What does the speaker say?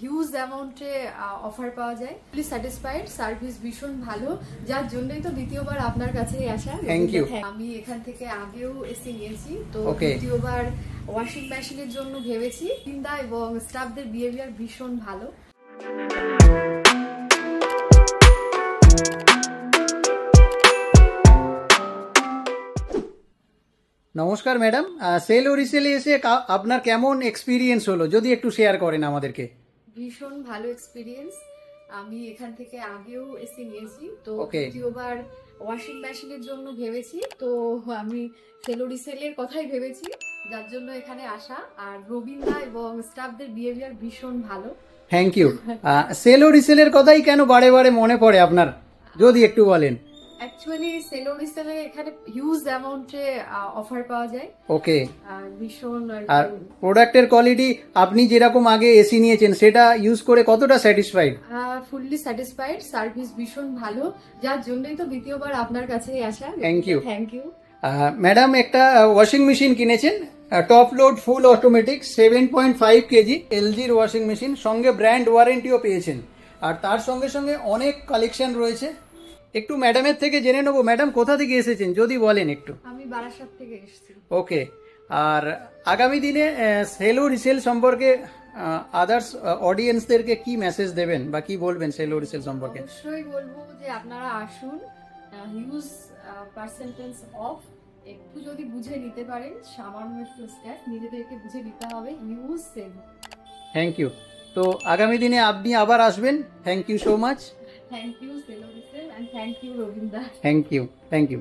Huge অ্যামাউন্টে offer পাওয়া যায়। ফুলি satisfied, service ভীষণ ভালো, যার জন্যই তো দ্বিতীয়বার আপনার কাছেই আসা। Thank you. আমি এখান থেকে আগেও এসি নিয়েছি, তো দ্বিতীয়বার ওয়াশিং মেশিনের জন্য ভেবেছি। চিন্তা এবং স্টাফদের বিহেভিয়ার ভীষণ ভালো। নমস্কার ম্যাডাম, সেল ও রিসেলে এসে আপনার কেমন এক্সপিরিয়েন্স হলো যদি একটু শেয়ার করেন আমাদেরকে। ভীষণ ভালো এক্সপিরিয়েন্স। আমি এখান থেকে আগেও এসি নিয়েছি, তো দ্বিতীয়বার ওয়াশিং মেশিনের জন্য ভেবেছি। তো আমি সেল ও রিসেলের কথাই ভেবেছি, যার জন্য এখানে আসা। আর রবীন্দ্রা এবং স্টাফদের বিহেভিয়ার ভীষণ ভালো। Thank you. সেল ও রিসেলের কথাই কেন বারে বারে মনে পড়ে আপনার, যদি একটু বলেন। অ্যাকচুয়ালি সেল ও রিসেলে এখানে হিউজ অ্যামাউন্টে অফার পাওয়া যায়। ওকে। ভীষণ। আর প্রোডাক্টের কোয়ালিটি আপনি যেরকম আগে এসি নিয়েছেন সেটা ইউজ করে কতটা স্যাটিসফাইড? ফুললি স্যাটিসফাইড, সার্ভিস ভীষণ ভালো, যার জন্যই তো দ্বিতীয়বার আপনার কাছেই আসা। Thank you. Thank you. Madam, একটা ওয়াশিং মেশিন কিনেছেন, top load full automatic 7.5 KG এলজির ওয়াশিং মেশিন, সঙ্গে ব্র্যান্ড ওয়ারেন্টিও পেয়েছেন। আর তার সঙ্গে সঙ্গে অনেক কালেকশন রয়েছে। একটু ম্যাডামের থেকে জেনে নেবো, ম্যাডাম কোথা থেকে এসেছেন যদি বলেন একটু। আমি বারাসাত থেকে এসেছি। ওকে। আর আগামী দিনে সেল ও রিসেল সম্পর্কে আদার্স অডিয়েন্সদেরকে কি মেসেজ দেবেন বা কি বলবেন সেল ও রিসেল সম্পর্কে? অবশ্যই বলবো যে আপনারা আসুন, হিউজ পার্সেন্টেজ অফ। একটু যদি বুঝে নিতে পারেন, সামান্য একটু স্টেপ নিজেদেরকে বুঝে নিতে হবে, হিউজ সেল। Thank you. তো আগামী দিনে আপনি আবার আসবেন। Thank you so much. Thank you sale ও resale, and thank you Rabindra. Thank you. Thank you.